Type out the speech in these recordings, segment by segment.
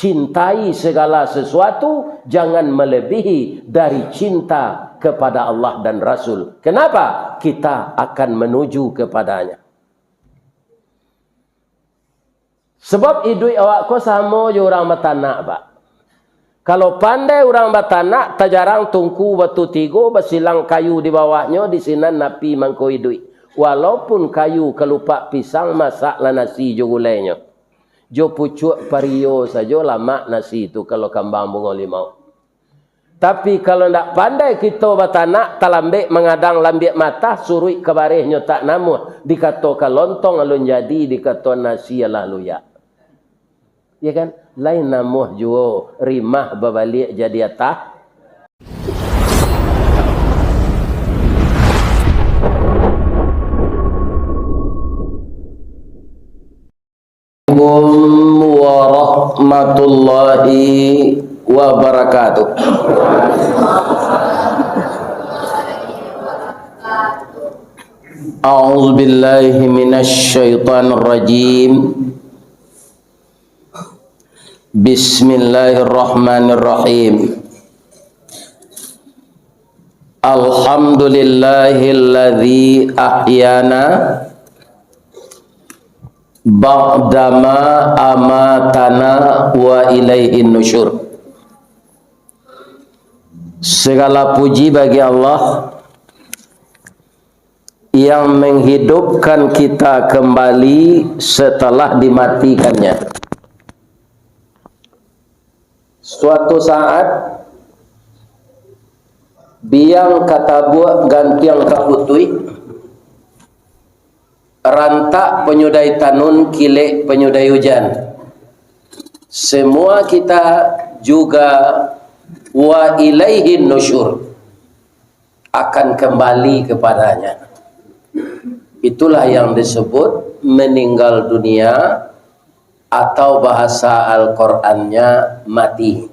cintai segala sesuatu, jangan melebihi dari cinta kepada Allah dan Rasul. Kenapa? Kita akan menuju kepadanya. Sebab hidup awak ko sama je orang batanak, Pak. Kalau pandai orang batanak, tajarang tungku batu tigo, basilang kayu di bawahnya, di sini napi mangko hidup. Walaupun kayu kelupak pisang, masaklah nasi jo gulainya. Jo pucuk pario saja lama nasi itu kalau kambang bunga limau. Tapi kalau ndak pandai kita batanak, talambek mengadang lambik mata, surui kebarihnya tak namuh. Dikata lontong alun jadi, dikata nasi lalu ya. Ya kan? Lain namuh jua rimah berbalik jadi atah. Assalamualaikum warahmatullahi wabarakatuh. A'udzu billahi minasy syaithanir rajim. Bismillahirrahmanirrahim. Alhamdulillahilladzi ahyana ba'dama amatana wa ilaihin nusyur. Segala puji bagi Allah yang menghidupkan kita kembali setelah dimatikannya. Suatu saat biang kata buat gantiang kaputui, rantak penyudai tanun, kilek penyudai hujan. Semua kita juga wa ilaihin nusyur, akan kembali kepadanya. Itulah yang disebut meninggal dunia, atau bahasa Al-Qur'annya mati.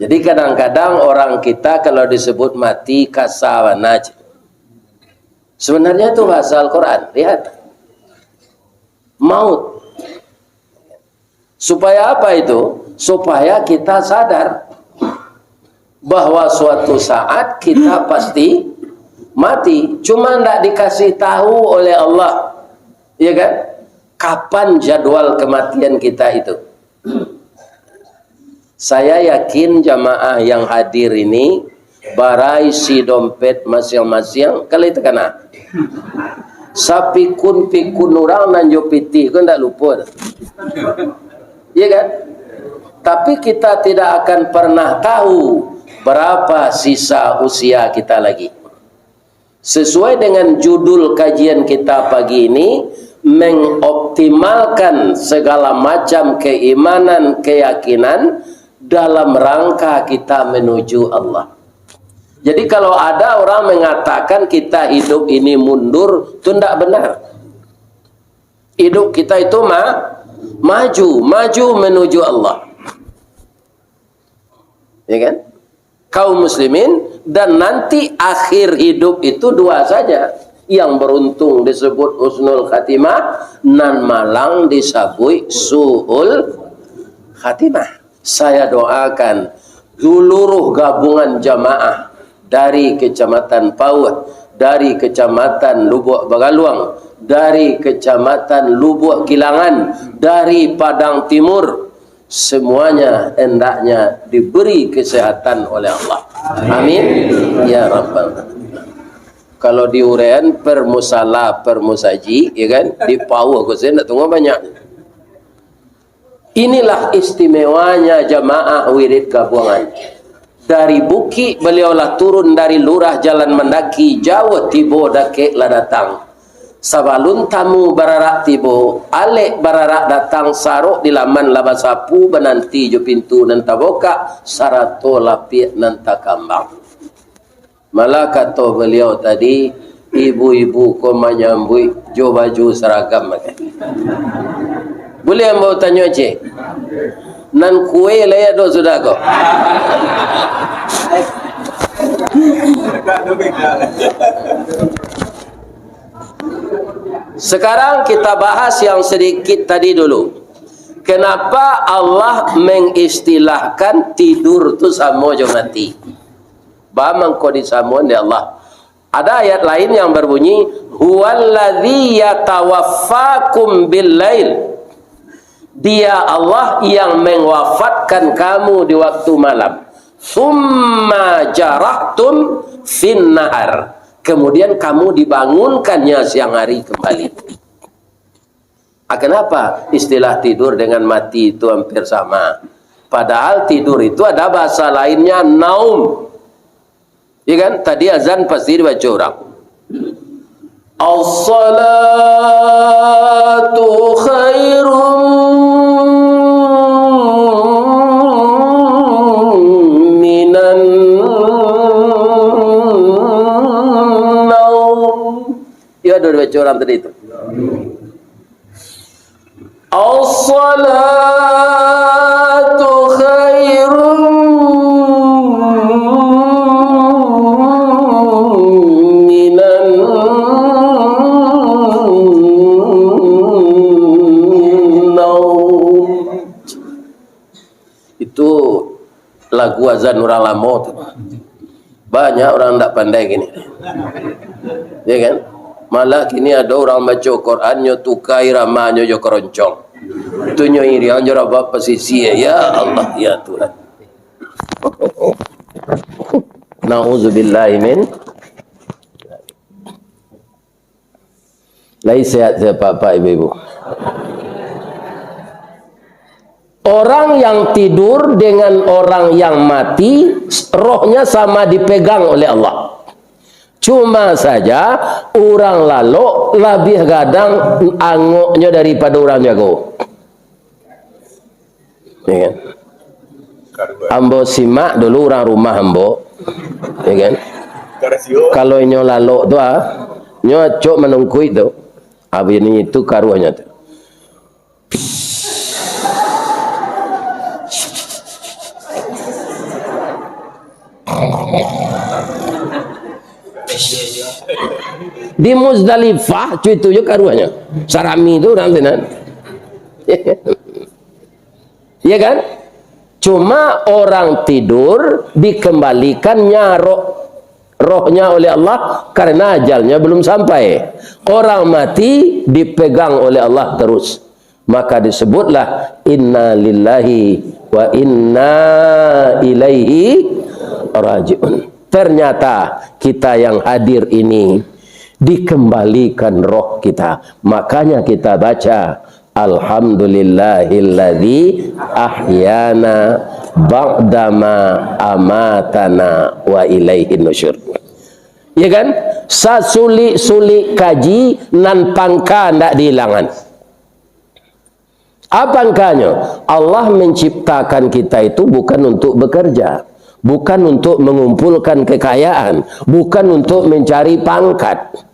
Jadi kadang-kadang orang kita kalau disebut mati kasawanaj. Sebenarnya itu bahasa Al-Quran. Lihat. Maut. Supaya apa itu? Supaya kita sadar bahwa suatu saat kita pasti mati. Cuma tidak dikasih tahu oleh Allah. Ya kan? Kapan jadwal kematian kita itu? Saya yakin jamaah yang hadir ini barai si dompet masing-masing kali itu kena. Sapi kun pikun orang nanjo pitih kan tak lupa. Iya kan? Tapi kita tidak akan pernah tahu berapa sisa usia kita lagi. Sesuai dengan judul kajian kita pagi ini, mengoptimalkan segala macam keimanan, keyakinan dalam rangka kita menuju Allah. Jadi kalau ada orang mengatakan kita hidup ini mundur, itu tidak benar. Hidup kita itu maju menuju Allah. Ya kan? Kaum muslimin, dan nanti akhir hidup itu dua saja. Yang beruntung disebut husnul khatimah, nan malang disabui su'ul khatimah. Saya doakan seluruh gabungan jamaah dari Kecamatan Pauh, dari Kecamatan Lubuk Bagaluang, dari Kecamatan Lubuk Kilangan, dari Padang Timur, semuanya hendaknya diberi kesehatan oleh Allah. Amin ya rabbal alamin. Kalau diuraian per musala per musaji, ya kan, di Pauh aku saya nak tunggu banyak. Inilah istimewanya jamaah wirid gabungan. Dari Bukit beliaulah turun dari lurah jalan mendaki Jawa tibo dake lah datang. Sabalun tamu bararak tibo, alek bararak datang sarok di laman laba sapu benanti jo pintu nan taboka sarato lapik nan takambang. Malah kata beliau tadi, ibu-ibu kau menyambui jo baju seragam. Boleh yang mau tanya cik? Nan kue layak do sudah kau? Sekarang kita bahas yang sedikit tadi dulu. Kenapa Allah mengistilahkan tidur tu sama je mati? Bamang kau disamuan ya Allah. Ada ayat lain yang berbunyi, huwallazi yatawaffakum bil-lail. Dia Allah yang mewafatkan kamu di waktu malam. Summa jarahtum fin nahar. Kemudian kamu dibangunkannya siang hari kembali. Kenapa istilah tidur dengan mati itu hampir sama? Padahal tidur itu ada bahasa lainnya naum. Ya kan? Tadi azan pasti dibaca orang. As-salatu khairum minan naum. Ya, ada dibaca orang tadi itu. As-salatu khairum minan naum. Itu lagu azan orang lama tuh. Banyak orang tak pandai gini. Ya kan? Malah kini ada orang baca Quran nyo tukai ramanya jo keroncong. Tu nyo iri anjo apa posisi ya Allah ya Tuhan. Nauzubillahi min. Lai sehat Bapak Ibu. Orang yang tidur dengan orang yang mati, rohnya sama dipegang oleh Allah. Cuma saja orang lalu lebih gadang angoknya daripada orang jago. Ya kan? Ambo simak dulu orang rumah ambo. Ya kan? Kalau nyo lalu tu nyo cok menungkui tu. Abi ini itu karuanya tu. Di Muzdalifah itu juga karuanya sarami itu orang tenan. Ya kan? Cuma orang tidur dikembalikannya rohnya oleh Allah karena ajalnya belum sampai. Orang mati dipegang oleh Allah terus. Maka disebutlah inna lillahi wa inna ilaihi raji'un. Ternyata kita yang hadir ini dikembalikan roh kita. Makanya kita baca alhamdulillahilladzi ahyana ba'dama amatana wa ilaihin nusyur. Ya kan? Sasulik-sulik kaji nan pangka ndak dihilangan. Apa angkanya? Allah menciptakan kita itu bukan untuk bekerja, bukan untuk mengumpulkan kekayaan, bukan untuk mencari pangkat.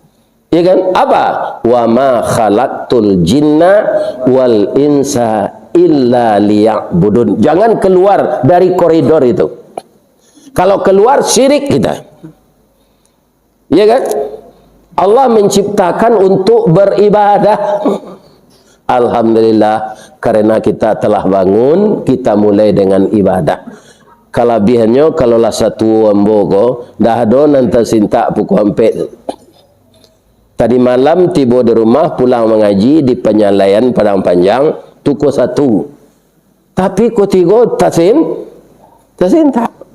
Ya kan? Apa? Wa ma khalaqtul jinna wal insa illa liya'budun. Jangan keluar dari koridor itu. Kalau keluar syirik kita. Ya kan? Allah menciptakan untuk beribadah. Alhamdulillah karena kita telah bangun, kita mulai dengan ibadah. Kelebihannya kalau lah satu ambogo dah ada nanti sinta pukul hampir. Tadi malam tiba di rumah pulang mengaji di penyalayan Padang Panjang tuku satu. Tapi ketiga tak.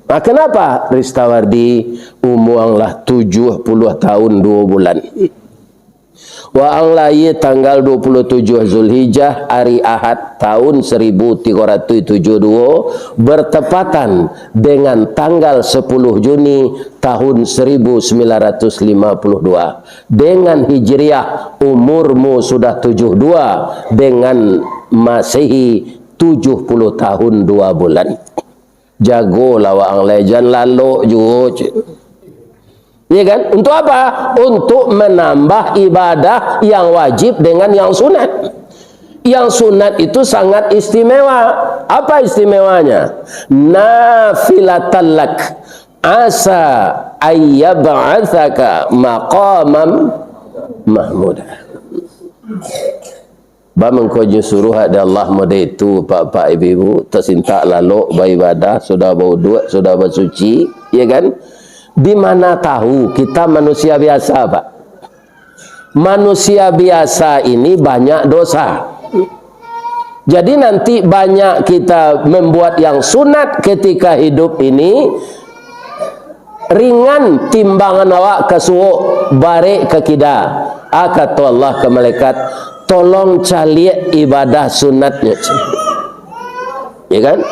Nah, kenapa? Ristawardi umurlah 70 tahun 2 bulan. Wa ang laye tanggal 27 Zulhijjah hari Ahad tahun 1372 bertepatan dengan tanggal 10 Juni tahun 1952. Dengan Hijriah umurmu sudah 72, dengan Masehi 70 tahun 2 bulan. Jagolah wa ang laye jan lalu juga. Ya kan? Untuk apa? Untuk menambah ibadah yang wajib dengan yang sunat. Yang sunat itu sangat istimewa. Apa istimewanya? Nafilatan lak asa ayyab'atsaka maqamam mahmuda. Ba mengkonya suruh ada Allah mode itu pak ibu tersinta lalu beribadah sudah berwudu sudah bersuci, ya kan? Di mana tahu kita manusia biasa, Pak. Manusia biasa ini banyak dosa. Jadi nanti banyak kita membuat yang sunat ketika hidup ini ringan timbangan awak ke suuk barik ke kita. Kata Allah ke malaikat, tolong caliak ibadah sunatnya, ya kan?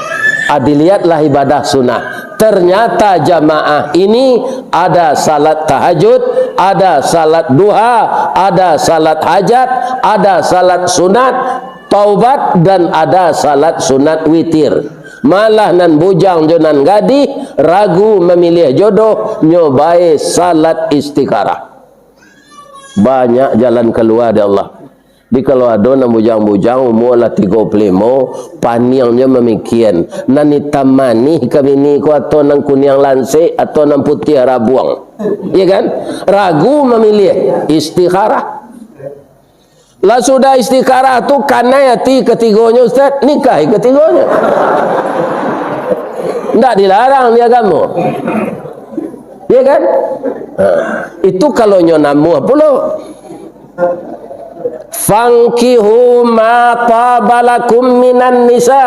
Dilihatlah ibadah sunnah. Ternyata jamaah ini ada salat tahajud, ada salat duha, ada salat hajat, ada salat sunat taubat, dan ada salat sunat witir. Malah nan bujang jonan gadih ragu memilih jodoh nyobai salat istikharah. Banyak jalan keluar dari Allah. Di kalau ada nak bujang-bujang umur lah 35, paniangnya memikian. Nani tamani kami ni ko atau nang kuning lansik atau nang putih rabuang. Ya kan? Ragu memilih istikharah. Lah sudah istikharah tu kanai hati ketiganya Ustaz, nikah ketiganya. Tidak dilarang dia kamu. Ya kan? Itu kalau nyonamu pula. Fankihu ma tabalakum minan nisa,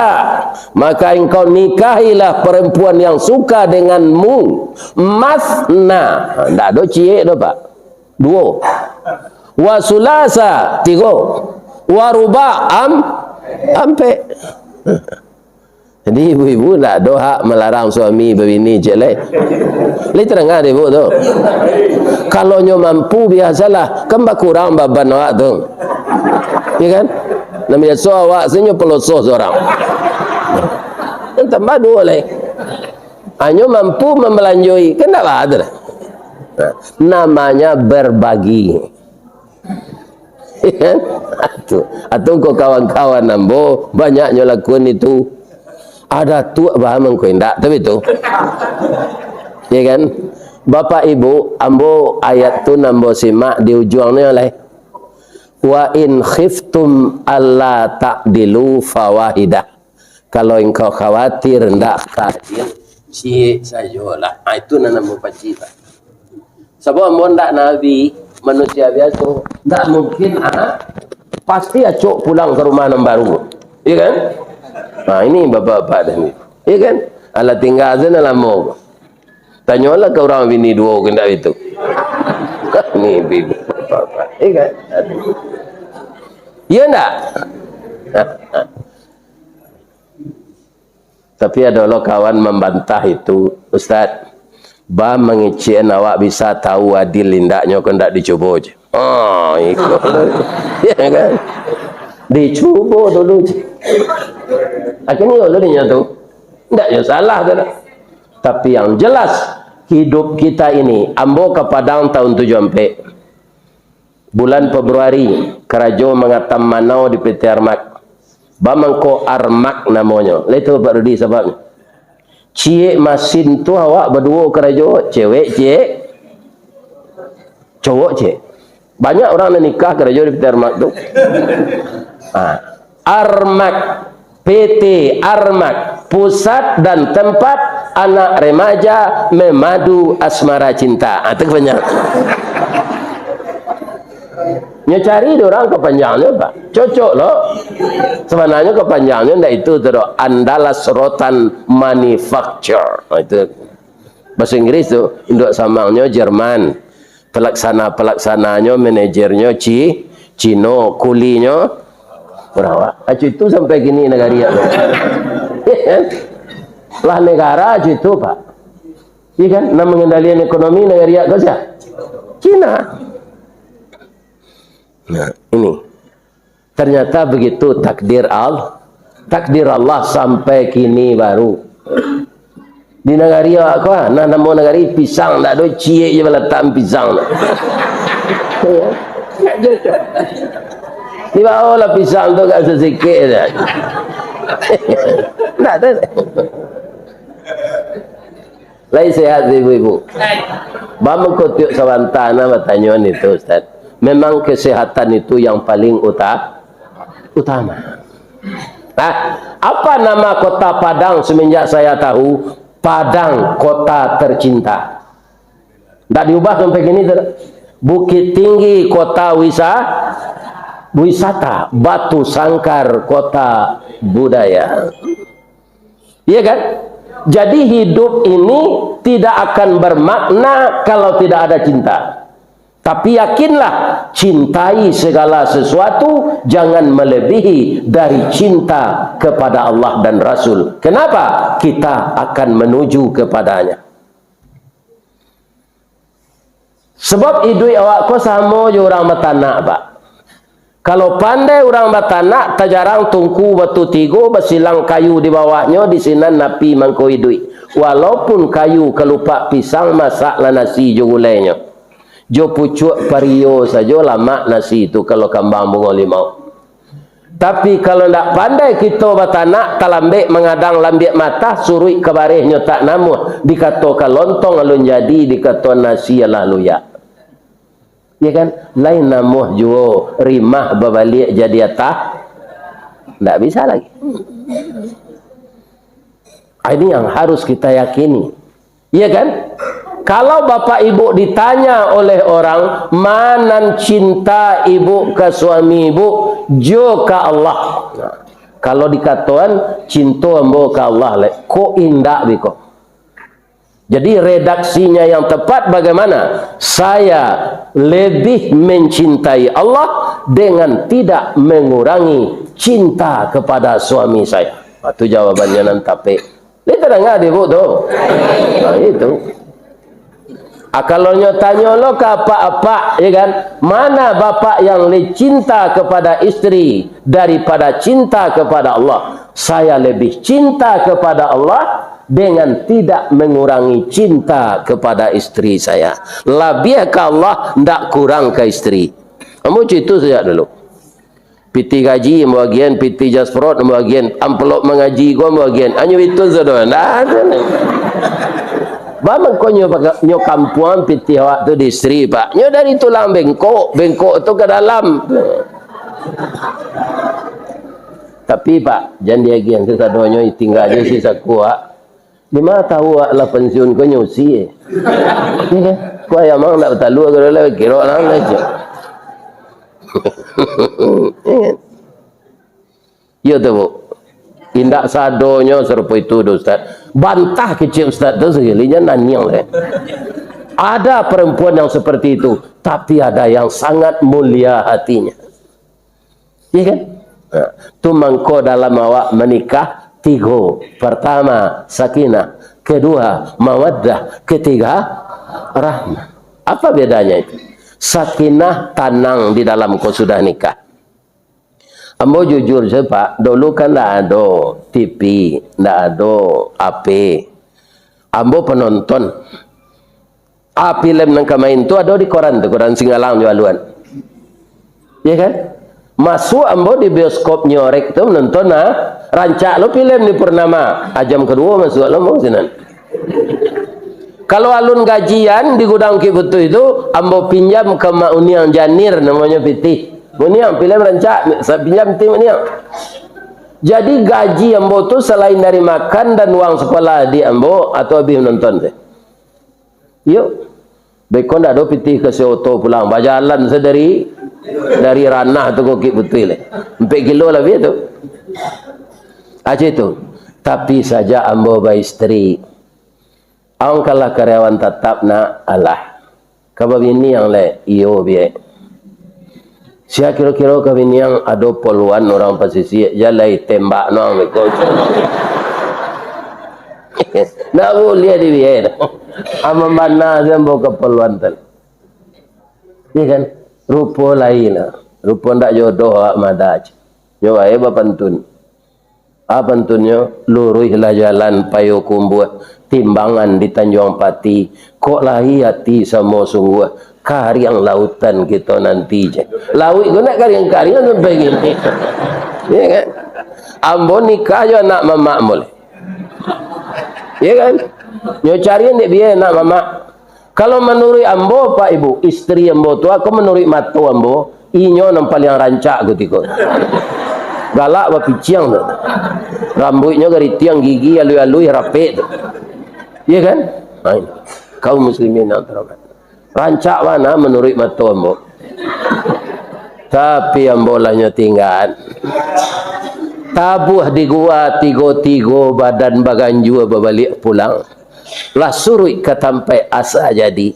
maka engkau nikahilah perempuan yang suka denganmu. Masna, tidak ada cie dah Pak, 2. Wasulasa, 3. Waruba ampe. Jadi ibu-ibu tak ada hak melarang suami berbini je lah. Li terangkan ibu tu. Kalau nyo mampu biasalah, kan kurang beban awak tu. Ya kan? Namanya so awak senyo pelosoh seorang. Tambah 2 lagi. Hanya mampu memelanjui, kan tak ada. Namanya berbagi. Ya kan? Atau kau kawan-kawan nambo banyaknya lakukan itu. Ada tu paham engkau indak tapi tu. Ya kan? Bapak Ibu, ambo ayat tu nambo simak di ujungnya oleh wa in khiftum alla ta'dilu fawahidah. Kalau engkau khawatir hendak ta'dil, cie sajalah. Itu namanya pacita. Sebab ambo ndak nabi, manusia biasa, ndak mungkin pasti acok pulang ke rumah yang baru. Ya kan? Nah, ini bapak-bapak dah ni. Ya kan? Ala tinggal sana lama. Tanyalah ke orang bini 2 kendak itu. Ni bibi bapak. Ya kan? Ya enggak? Tapi ada lo kawan membantah itu, Ustaz. Ba mengicien awak bisa tahu adil lindaknya kau ndak dicoba je. Ikut. Ya kan? Dicoba dulu je. Akhirnya olehnya tu tidak ya salah kan? Tapi yang jelas hidup kita ini ambo ke Padang tahun 7 bulan Februari kerajo mengatam manau di PT Armak bamangko Armak namanya. Itu Pak Rudi sebabnya cie masin tu awak berdua kerajo cewek cie cowok cie banyak orang yang nikah kerajo di PT Armak tu. Armak PT Armak, pusat dan tempat anak remaja memadu asmara cinta. Itu kepanjang. Nyari orang kepanjangnya Pak. Cocok loh. Sebenarnya kepanjangnya ndak itu terus Andalas Rotan Manufacture. Itu bahasa Inggris tu. Induk samangnya Jerman. Pelaksananya manajernya Cino, kulinya Perawak. Itu sampai gini negara ya. Lah negara itu Pak. Iya kan? Nah mengendalikan ekonomi negara kau siapa? Cina. Nah ini ternyata begitu takdir Allah sampai kini baru di negara kau. Nah nama negara pisang tak ada cie je letak pisang. Di bawah lah pisang tu kat sesikit dah. Tak ada. Lain sehat ibu-ibu. Bama kotiuk sawantana bertanya itu Ustaz. Memang kesehatan itu yang paling utama. Nah, apa nama kota Padang semenjak saya tahu? Padang, kota tercinta. Tidak diubah sampai gini. Bukit Tinggi, kota wisata. Batu Sangkar, kota budaya. Iya kan? Jadi hidup ini tidak akan bermakna kalau tidak ada cinta. Tapi yakinlah, cintai segala sesuatu, jangan melebihi dari cinta kepada Allah dan Rasul. Kenapa? Kita akan menuju kepadanya. Sebab idui awak ko sama je orang batanak, Pak. Kalau pandai orang batanak, tajarang tungku batu tigo, basilang kayu di bawahnya, di sini napi mangko idui. Walaupun kayu kelupak pisang, masak lah nasi jo gulainya. Jo pucuk pario saja lama nasi itu kalau kambang bunga limau. Tapi kalau tidak pandai kita batanak, talambek mengadang lambek mata, surui kebarihnya tak namuh. Dikatakan lontong alun jadi, dikatakan nasi alah luyak. Ya kan? Lain namuh juo rimah berbalik jadi atah. Tak bisa lagi. Ini yang harus kita yakini. Ya kan? Kalau bapak ibu ditanya oleh orang, mana cinta ibu ke suami ibu, jo ke Allah. Nah, kalau dikatakan cinta ambo ke Allah, kok indah biko. Jadi redaksinya yang tepat bagaimana? Saya lebih mencintai Allah dengan tidak mengurangi cinta kepada suami saya. Itu jawabannya nanti. Lihat enggak ibu tuh? Nah, itu. Kalau tanya lo ke apa-apa, ya kan? Mana bapak yang lebih cinta kepada istri daripada cinta kepada Allah? Saya lebih cinta kepada Allah dengan tidak mengurangi cinta kepada istri saya. Lebih ke Allah, tidak kurang ke istri. Kamu itu saja dulu. Piti gaji bagian, piti jasprot bagian, amplop mengaji gua bagian. Hanya itu saja. Nah, Bamang ko nyo kampuan piti awak tu di istri, Pak. Nyo dari tulang bengkok tu ke dalam. Tapi Pak, jangan diagian kesadonyo tinggal aja sisa kuat. Lima tahu lah pensiun ko nyusi. Ko ya mang nak talu ko le kira nang aja. Yo tu Bu. Indak sadonyo serupa itu Ustaz. Bantah kecil Ustaz tu sekalinya nanyang le. Ada perempuan yang seperti itu, tapi ada yang sangat mulia hatinya. Iya kan? Nah, tu mangko dalam awak menikah tiga. Pertama, sakinah. Kedua, mawaddah. Ketiga, rahmah. Apa bedanya itu? Sakinah tenang di dalam kau sudah nikah. Ambo jujur je Pak, dulu kan tak ada TV, tak ada AP. Ambo penonton. Film yang kemain tu ada di koran tu, koran Singalang jualan. Ya kan? Masuk ambo di bioskop nyorek tu menonton rancak lo film di Purnama. Jam kedua masuk lo mau sinan. Kalau alun gajian di gudang kibutu itu, ambo pinjam ke Mak Uniang Janir namanya Piti. Uniang film rancak, saya pinjam tim Uniang. Jadi gaji ambo tu selain dari makan dan uang sekolah di ambo atau habis menonton deh. Yuk, bekon ada Piti ke Seoto pulang, berjalan sedari dari ranah tu kokik betul 4 kilo lebih tu. Aja itu. Tapi saja ambo ba istri. Ang kalah karyawan tetap na alah. Kababini yang le iyo biye. Sia kira-kira kabini yang ada poluan orang pasisi jalai tembak no ameko. Na boleh di biye. Amam mana zambo kepoluan tal. Iya kan? Rupa lain lah. Rupa ndak jodoh awak madaj. Nyo wae bapantun. Pantunnya luruhlah jalan payo kumbuh timbangan di Tanjung Pati. Kok lahi hati sama sungguh. Kariang lautan kita nanti je. Laut ko nak kariang-kariang sampai gini. Ya kan? Ambo nikah jo anak mamak boleh. Ya kan? Nyo cari ndek biye anak mamak. Kalau menurut ambo Pak Ibu, istri ambo tu aku menurut matu ambo, inyo yang paling rancak ketika. galak apa piciang tu. Rambutnya garitiang, gigi alui-alui rapi tu. Iya kan? Nah, ini. Kaum muslimin yang terhormat. Rancak mana menurut mata ambo. Tapi ambolahnya tinggal. Tabuh di gua tigo-tigo badan baganju balik pulang. Lah surui katampai asa jadi.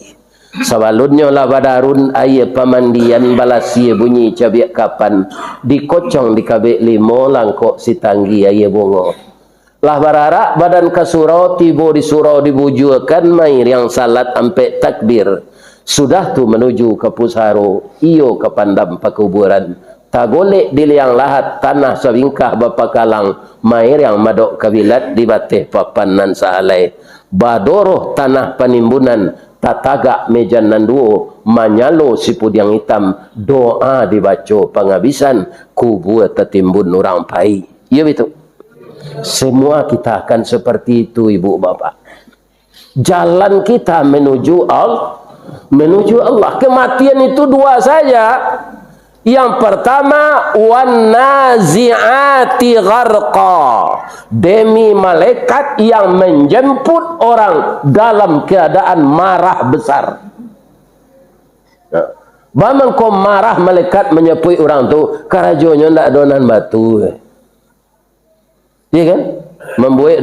Sawalunnya lah badarun ayah pamandian balasia bunyi cabiak kapan. Dikocong di kabek limo langkok si tanggi ayah bongo. Lah bararak badan ke surau tibo di surau dibujukan mair yang salat sampai takbir. Sudah tu menuju ke Pusaro, iyo ke pandam pakuburan. Tak golek di liang lahat tanah sawingkah bapa kalang mair yang madok kabilat di bateh papan nan saalai. Badoroh tanah penimbunan tatagak mejan nanduo manyalo sipud yang hitam doa dibaca penghabisan kubur tertimbun orang pai. Ya betul. Semua kita akan seperti itu ibu bapa. Jalan kita menuju Allah. Kematian itu dua saja. Yang pertama wan nazi'ati gharqa. Demi malaikat yang menjemput orang dalam keadaan marah besar. Bamang kau marah malaikat menyepui orang tu karajonya ndak donan batu. Iya kan? Membuat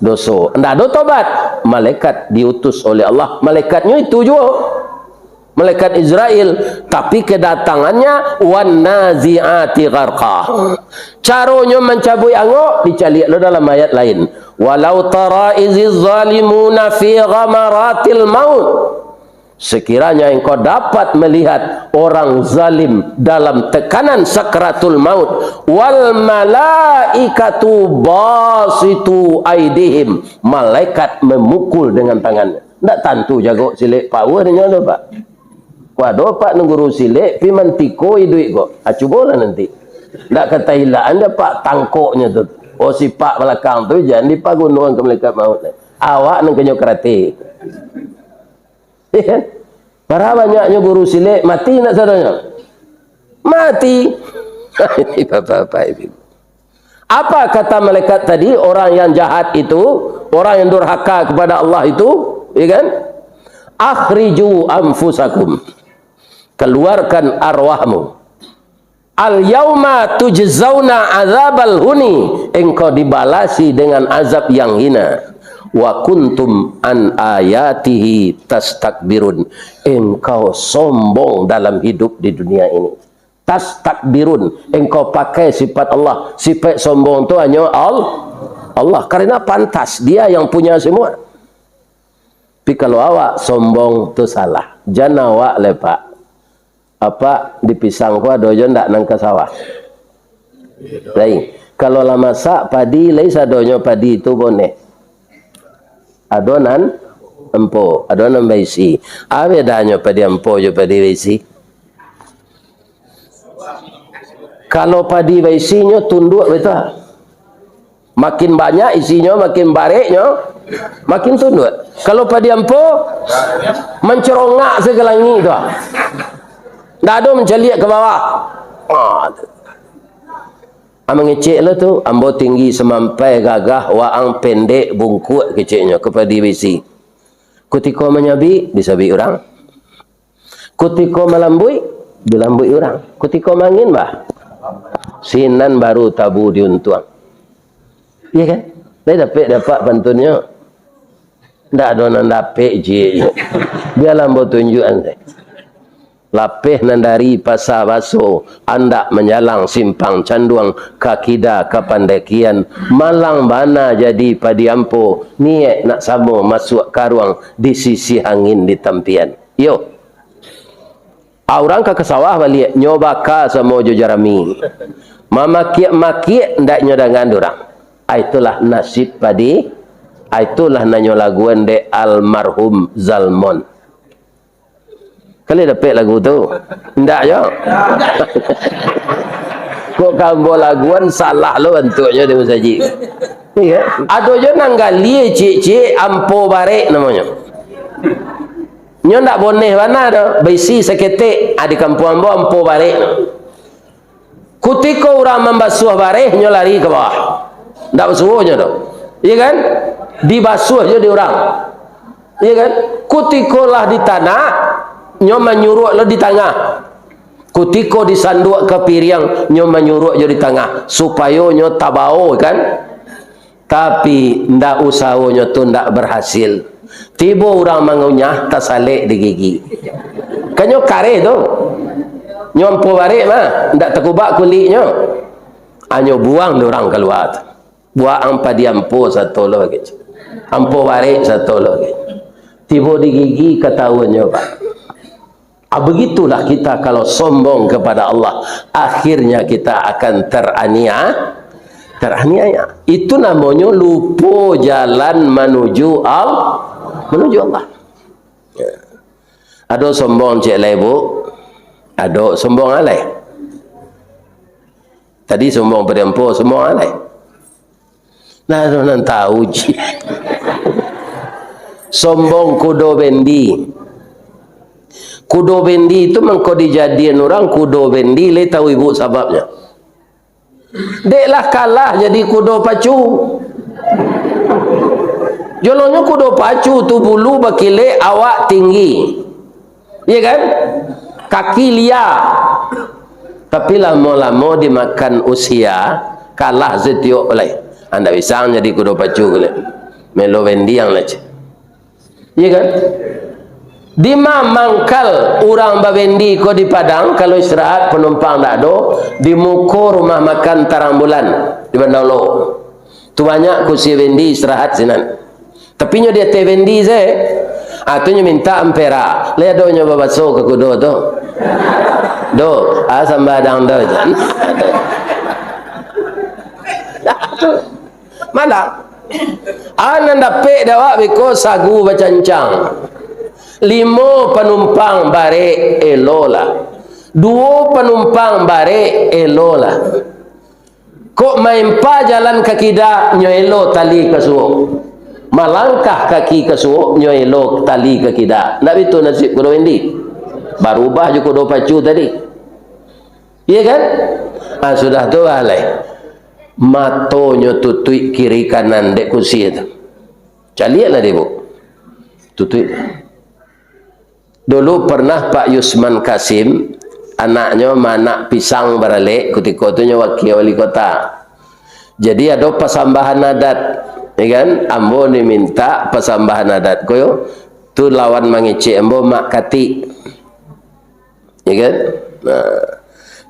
dosa. Ndak ada tobat. Malaikat diutus oleh Allah. Malaikatnya itu juga. Malaikat Israel. Tapi kedatangannya wan nazi'ati gharqa. Caranya mencabui angok dicalik dalam ayat lain. Walau tara iziz zalimuna fi ghamaratil maut. Sekiranya engkau dapat melihat orang zalim dalam tekanan sakratul maut, wal malaikatu basitu aidihim, malaikat memukul dengan tangannya. Ndak tentu jago silik power nya do Pak. Waduh Pak nunggu silik pi mantiko duit kok. Cubalah nanti. Ndak kata hilang anda Pak tangkoknya tu. Oh si Pak belakang tu jangan dipagunung ke malaikat maut. Awak nang kenyo kerate. Iya. Para banyaknya guru silik mati nak saudaranya? Mati. Ini bapak-bapak ibu. Apa kata malaikat tadi? Orang yang jahat itu, orang yang durhaka kepada Allah itu, ya kan? Akhriju anfusakum. Keluarkan arwahmu. Al yauma tujzauna azabal huni. Engkau dibalasi dengan azab yang hina. Wa kuntum an ayatihi tastakbirun. Engkau sombong dalam hidup di dunia ini. Tastakbirun. Engkau pakai sifat Allah. Sifat sombong itu hanya Allah. Karena pantas. Dia yang punya semua. Tapi kalau awak sombong itu salah. Jangan awak lepak. Apa dipisang ku ada je ndak nang ke sawah. Lain. Kalau lah masak padi, lain sadonyo padi itu boleh. Adonan empo, adonan baisi. Apa bedanya padi empo je padi baisi? Kalau padi baisinya tunduk betul. Makin banyak isinya, makin bareknya, makin tunduk. Kalau padi empo mencerongak segelangi tu. Ndak ada menceliak ke bawah. Mengecek lah tu, ambo tinggi semampai gagah, waang pendek bungkuk keceknya kepada besi. Ketika menyabi, disabi orang. Ketika melambui, dilambui orang. Ketika mangin bah, sinan baru tabu diuntuang. Iya kan? Dia dapat bantunnya. Ndak ada nak dapat je. Biar lambo tunjukan saya. Lapih nandari pasar baso, andak menyalang simpang canduang, kakida kapandekian, malang bana jadi padi ampo, niat nak samo masuk karuang di sisi angin di tampian. Yo. Orang ke sawah balik nyoba ka sama jo jarami. Mama kiak ndak nyodangan dorang. Itulah nasib padi. Itulah nanyo laguan de almarhum Zalmon. Kali dapat lagu tu? Ndak je. Kok kambo laguan salah lo bentuknya dia saji. Iya. Ada je nanggali cik ampo barek namanya. Nyo ndak boneh mana dah. Besi seketik di kampung ambo ampo barek. Ketika orang membasuh barehnya lari ke bawah. Tak basuhnya tu. Iya kan? Dibasuh je di orang. Iya kan? Ketika lah di tanah, nyo menyuruh lo di tengah. Ketika disanduk ke piring, nyo menyuruh je di tengah. Supaya nyo tabau kan? Tapi ndak usahanya tu ndak berhasil. Tiba orang mengunyah tersalik di gigi. Kanyo kare tu. Nyompo barik mah, ndak terkubak kulitnya. Anyo buang orang keluar. Buang ampa diampo satu lagi. Ampo barik satu lagi. Tiba di gigi ketahuannya Pak. Begitulah kita kalau sombong kepada Allah, akhirnya kita akan teraniaya. Itu namanya lupa jalan menuju Allah. Ya. Ada sombong cik lebu, ada sombong alai. Tadi sombong pedempo, sombong alai. Nah, orang tahu je. Sombong kudo bendi. Kudo bendi itu mengko dijadian orang kudo bendi, le tahu ibu sebabnya. Deklah kalah jadi kudo pacu. Jolonnya kudo pacu tu bulu bakile awak tinggi. Iya kan? Kaki liar. Tapi lama-lama dimakan usia kalah setiok oleh. Anda bisa jadi kudo pacu boleh. Melo bendi yang leci. Iya kan? Di mangkal orang babendi ko di Padang kalau istirahat penumpang tak ada di muka rumah makan Tarambulan di Bandolo. Tu banyak kursi bendi istirahat sinan. Tapi nyo dia teh bendi saya. Atunya minta ampera. Le do nyo babaso ke kudo tu. Do, sambadang do. Malah. Anan dapat dawak biko sagu bacancang. 5 penumpang bare elola. 2 penumpang bare elola. Kok main pa jalan kaki dah nyoelo tali ke suo. Malangkah kaki ke suo nyoelo tali kaki dah. Nak itu nasib kudo endi. Barubah je kudo pacu tadi. Iya kan? Sudah tu alai. Matonyo tutui kiri kanan dek kursi itu. Caliatlah dia bu. Tutui. Dulu pernah Pak Yusman Kasim, anaknya manak pisang baralik, ketika itu wakil wali kota. Jadi ada persambahan adat, ya kan? Ambo diminta persambahan adat, koyo tu lawan mangicik ambo mak kati, ya kan? Nah,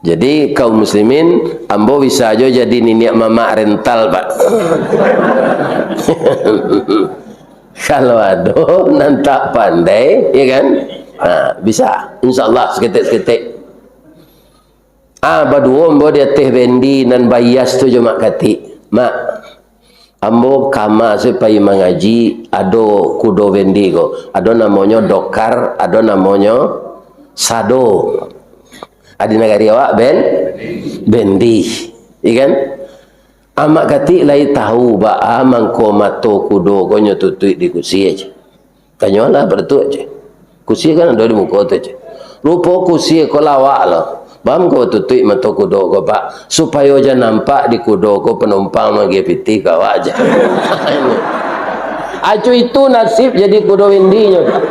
jadi kaum muslimin, ambo bisa aja jadi niniak mama rental Pak. Kalau ada nantak pandai, ya kan? Bisa, insyaAllah seketik-seketik. Berdua ambo dia teh bendi dan bayas tu je mak kati. Mak, ambo kama supaya mengaji, ado kudo bendi ko. Ado namanya dokar, ado namanya sado. Adi negari awak bendi, ikan? Amak kati lai tahu ba mangko mato kudo konyo tutui di kursi aja. Kanyolah bertu aja. Kursi kan ada di muka tu aja. Rupa kursi ko lawak lah. Bam ko tutui mato kudo ko Pak supaya aja nampak di kudo ko penumpang magi piti ka awak aja. Acu itu nasib jadi kudo wendinya Pak.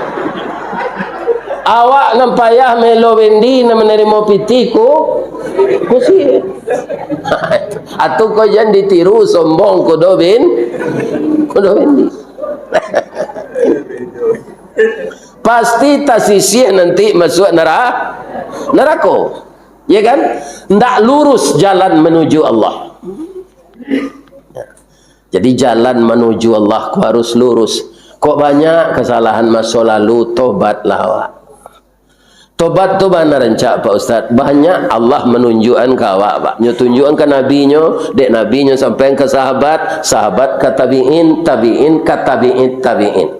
Awak nampayah melo wendi na menerima pitiku kursi. Atau kau jangan ditiru sombong kudo wendi. Pasti tasisih nanti masuk neraka. Ya kan? Ndak lurus jalan menuju Allah. Jadi jalan menuju Allah ku harus lurus. Kok banyak kesalahan masa lalu, tobatlah awak. Tobat tu mana rencak Pak Ustaz? Banyak Allah menunjukkan ke awak Pak. Tunjukkan ke nabinya, dek nabinya sampai ke sahabat, sahabat ke tabi'in, tabi'in ke tabi'in.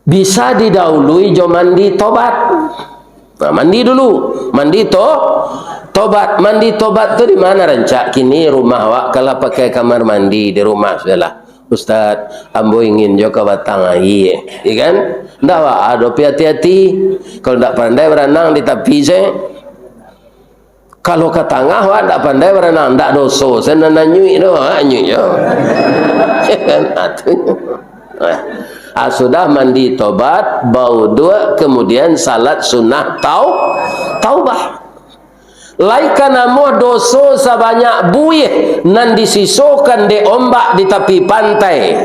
Bisa didahului jo mandi tobat. Nah, mandi dulu. Mandi tobat. Mandi tobat tu di mana rencak? Kini rumah awak kalau pakai kamar mandi di rumah sudahlah. Ustaz, ambo ingin juga batang air, ya kan? Ndak wak, ada hati-hati. Kalau ndak pandai berenang di tepi saya, Kalau ke tengah wah tak pandai berenang, tak dosa. Saya nak nyui tu, nyui je. Sudah mandi tobat, bau dua, kemudian salat sunnah taubah. Laikan amo dosa sebanyak buih nan disisokan de ombak di tepi pantai.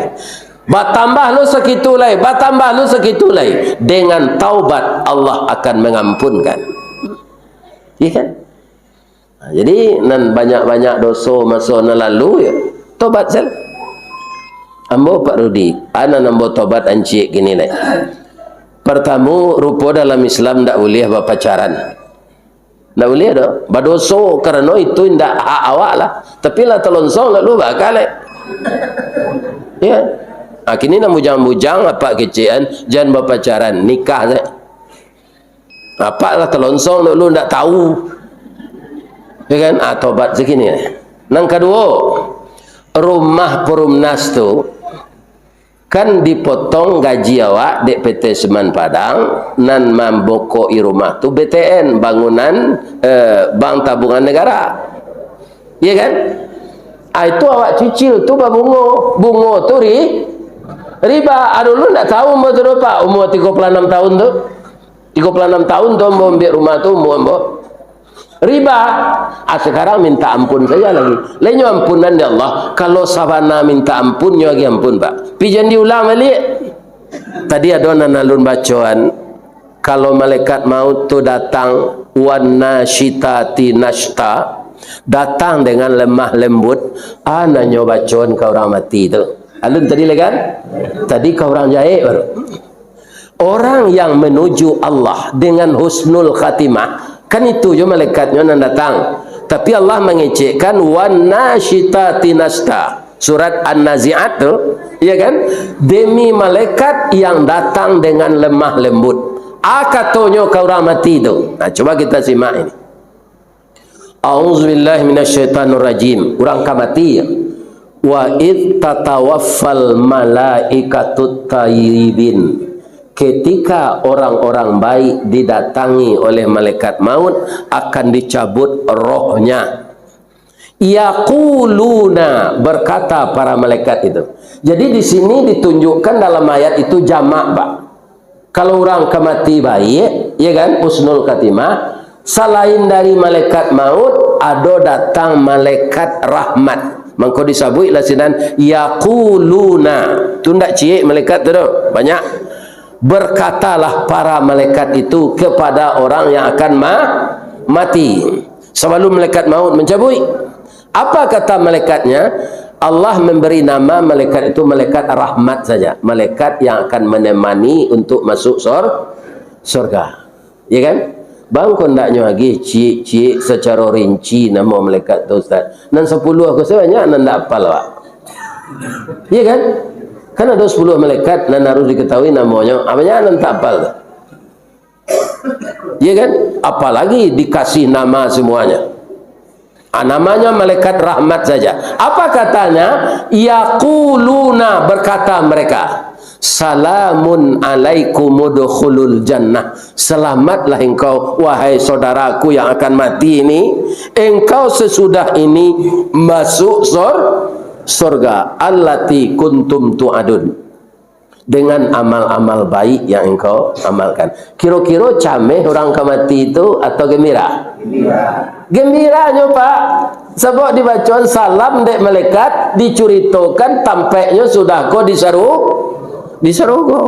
Bertambah lu segitu lagi, bertambah lu segitu lagi. Dengan taubat Allah akan mengampunkan. Iya kan? Jadi nan banyak-banyak dosa masa lalu ya, tobat sel. Ambo Pak Rudi, ana nambo tobat ancik gini nih. Pertama, rupa dalam Islam ndak boleh berpacaran. Ndak boleh dah. Berdosa kerana itu ndak hak awak lah. Tapi lah telonsong lalu bakal ya. Kini nak bujang-bujang apa kecian, jangan berpacaran, nikah saya. Apa lah telonsong lalu ndak tahu. Ya kan? Tobat segini. Yang kedua, rumah perumnas tu kan dipotong gaji awak di PT Semen Padang nan membokoi rumah tu BTN, bangunan Bank Tabungan Negara. Ya kan? Itu awak cicil tu bunga tu riba. Dulu tak tahu umur tu berapa, umur 36 tahun tu. 36 tahun tu umur ambil rumah tu umur riba. Sekarang minta ampun saja lagi. Lainnya ampunan ya Allah. Kalau sabana minta ampunnya lagi ampun Pak. Pijan diulang balik. Tadi ada nanalun bacaan. Kalau malaikat maut tu datang wana syitati nashta, datang dengan lemah lembut, nanya bacaan kau orang mati tu. Alun tadi lagi kan? Tadi kau orang jahit baru. Orang yang menuju Allah dengan husnul khatimah, kan itu je malaikatnya yang datang. Tapi Allah mengecekkan wan nasyitati nasta. Surat An-Nazi'at tu, ya kan? Demi malaikat yang datang dengan lemah lembut. Katanya kau orang mati tu. Coba kita simak ini. A'udzubillahi minasyaitonirrajim. Orang mati ya. Wa id tatawaffal malaikatut tayyibin. Ketika orang-orang baik didatangi oleh malaikat maut, akan dicabut rohnya. Yaquluna, berkata para malaikat itu. Jadi di sini ditunjukkan dalam ayat itu jamak, Pak. Kalau orang kemati baik, ya kan, husnul khatimah, selain dari malaikat maut, ada datang malaikat rahmat. Maka disebut lasinan yaquluna. Tu ndak ciek malaikat tu banyak. Berkatalah para malaikat itu kepada orang yang akan mati sebelum malaikat maut mencabut. Apa kata malaikatnya? Allah memberi nama malaikat itu malaikat rahmat saja, malaikat yang akan menemani untuk masuk surga. Ya kan? Bang kau ndaknya lagi cik secara rinci nama malaikat tu Ustaz. Nan 10 aku sebanyak nan ndak hafal Pak. Ya kan? Kan ada 10 malaikat dan harus diketahui namanya. Apanya nan tak hafal. Ya kan? Apalagi dikasih nama semuanya. Namanya malaikat rahmat saja. Apa katanya? Yaquluna, berkata mereka, salamun alaikum udkhulul jannah. Selamatlah engkau wahai saudaraku yang akan mati ini. Engkau sesudah ini masuk surga allati kuntum tu'adun, dengan amal-amal baik yang engkau amalkan. Kira-kira cameh orang mati itu atau gembira? Gembiranya Pak. Sebab dibacaan salam dek malaikat, diceritakan tampaknya sudah kau diseru kau.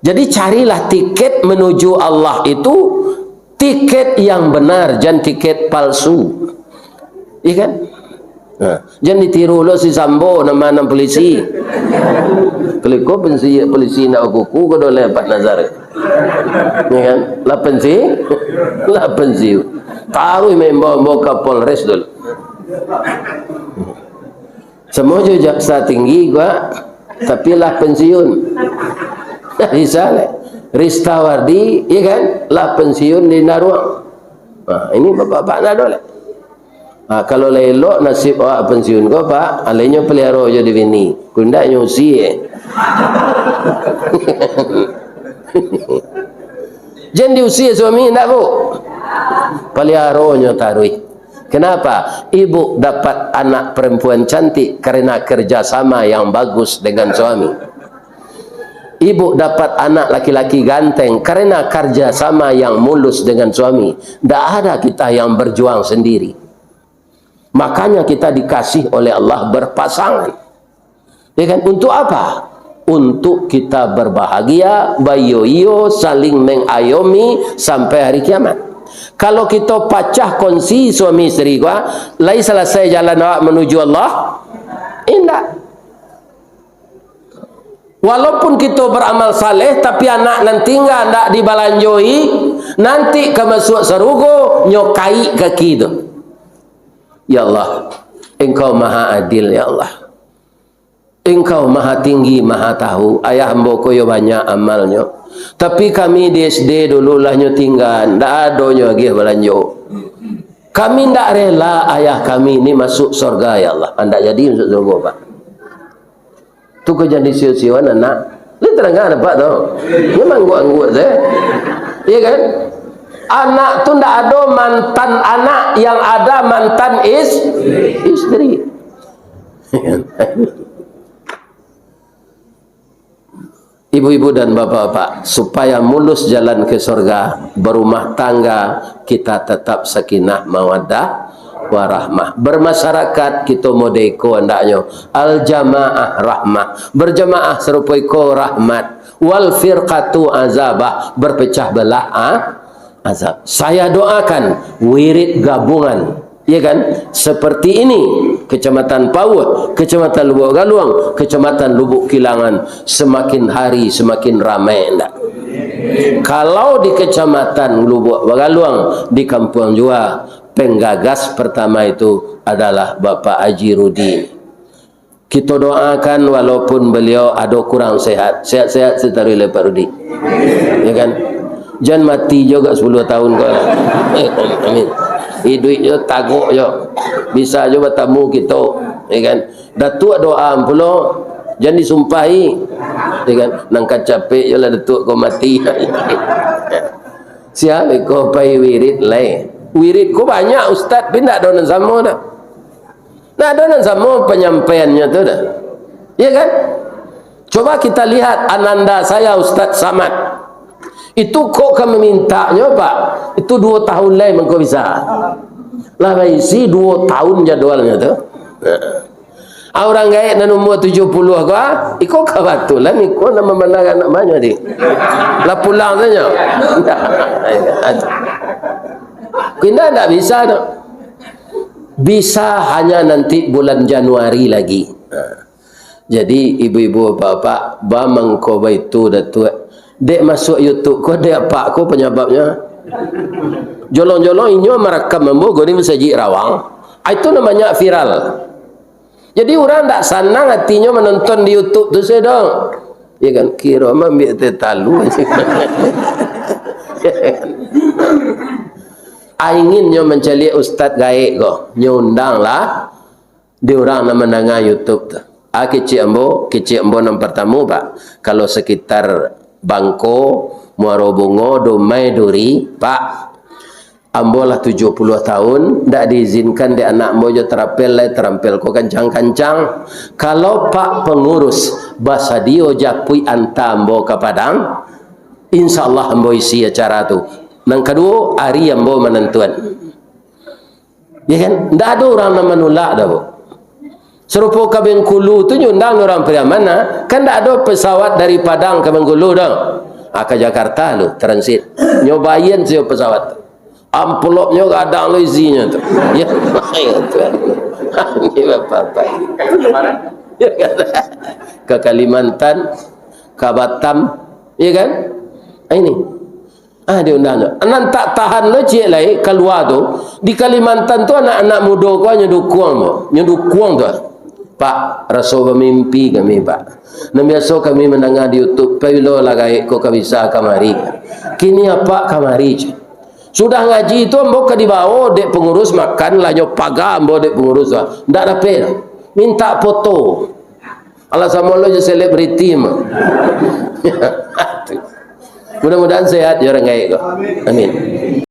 Jadi carilah tiket menuju Allah itu tiket yang benar, jangan tiket palsu. Iya kan? Jangan ditiru lo si Sambo nama polisi. Kalau kau polisi nak kuku kau dah lepas nazar. Ya kan? Lah pensi. Taruh membawa ke Polres dulu. Semua je jaksa tinggi gua, tapi lah pensiun. Misalnya Ristawardi, ya kan? Lah pensiun di Naruang. Ini bapak-bapak nak dole. Kalau lelok nasib awak pensiun kau Pak, alainya pelihara je di bini. Kundak nyusi Jangan diusi suami tak bu. Peliharonyo tarui. Kenapa? Ibu dapat anak perempuan cantik karena kerjasama yang bagus dengan suami. Ibu dapat anak laki-laki ganteng karena kerjasama yang mulus dengan suami. Tidak ada kita yang berjuang sendiri. Makanya kita dikasih oleh Allah berpasangan. Ya kan? Untuk apa? Untuk kita berbahagia, bayo-iyo, saling mengayomi sampai hari kiamat. Kalau kita pecah kongsi suami isteri gua, lai selesai jalan awak menuju Allah, indah. Walaupun kita beramal saleh, tapi anak nanti nggak dibalanjoi, nanti ke masuk sarugo nyokai kaki itu. Ya Allah, Engkau maha adil ya Allah. Engkau maha tinggi, maha tahu. Ayah hamba koyo banyak amalnya. Tapi kami di SD dulu lah nyo tinggal, ndak ada nyo lagi balanjo. Kami ndak rela ayah kami ini masuk surga ya Allah. Anda jadi masuk surga Pak. Tu kau jadi siu-siuan anak. Lu terangkan apa tu? Memang gua anggut saya. Iya kan? Anak tu ndak ada mantan anak, yang ada mantan istri. Ibu-ibu dan bapak-bapak, supaya mulus jalan ke surga, berumah tangga, kita tetap sakinah mawaddah warahmah. Bermasyarakat kita modeko andaknya al jamaah rahmah, berjamaah serupai ko rahmat, wal firqatu azabah, berpecah belah azab. Saya doakan wirid gabungan, ya kan, seperti ini, Kecamatan Pauh, Kecamatan Lubuk Galuang, Kecamatan Lubuk Kilangan, semakin hari semakin ramai enggak? Kalau di Kecamatan Lubuk Galuang, di Kampung Jua, penggagas pertama itu adalah Bapak Haji Rudi. Kita doakan walaupun beliau ada kurang sehat, sehat-sehat setarui Pak Rudi, ya kan? Jangan mati juga 10 tahun kau. Amin. Hidupnya taguk je, bisa je bertamu kita, ya kan? Datuk doa pula, jangan disumpahi, ya kan? Nangkat capek je lah datuk kau mati. Siapa kau pai wirid lain? Wirid kau banyak ustaz, pindah donan sama dah. Nah donan sama penyampaiannya tu dah, ya kan? Coba kita lihat ananda saya Ustaz Samad. Itu kok kami mintanya Pak, itu 2 tahun lain mengko bisa lah isi 2 tahun jadwalnya tu. Orang gaib dan umur 70 kau ikut kabatulan ikut nama menang anak banyak di lah pulang saja. Kita tak bisa tak? Bisa hanya nanti bulan Januari lagi. Jadi ibu-ibu bapak bamang ko baitu datuk dek masuk YouTube ko dek pak ko penyebabnya jolong-jolong inyo merekam membogo ni mensaji rawang, itu namanya viral. Jadi orang tak senang hatinya menonton di YouTube tu saya dong, ya kan, kira ambil tetalu. Inginnya mencari ustaz gaib ko nyundang lah di orang nama mendengar YouTube tu. Kecik ambo yang pertama Pak, kalau sekitar Bangko, Muaro Bungo, Domai, Duri, Pak, ambo lah 70 tahun, tak diizinkan di anak ambo je terampil ko kancang-kancang. Kalau Pak pengurus bahasa dia japui anta ambo ke Padang, insya Allah ambo isi acara tu. Yang kedua, hari ambo menentuan. Ya kan? Tak ada orang nama nolak dah, Bu. Serupa ke Bengkulu tu nyundang orang pria mana? Kan tak ada pesawat dari Padang ke Bengkulu dah. Ke Jakarta lu transit. Nyobain saya pesawat tu. Amplopnya kadang lu isinya tu. Ya, tu. Ini apa-apa. Ke Kalimantan, ke Batam, ya kan? Ini. Diundang. Anak tak tahan lo cik lai keluar tu. Di Kalimantan tu anak-anak muda kau nyedukung tu. Pak, rasa bermimpi kami Pak. Dan biasa kami mendengar di YouTube, payulah lagai kau bisa kamari. Kini apa kamari? Sudah ngaji itu ambo ke di bawah dek pengurus makan lah nyo paga ambo dek pengurus lah. Ndak dapat. Minta foto. Allah sama lo je selebriti mah. Mudah-mudahan sehat ya orang gaib kau. Amin.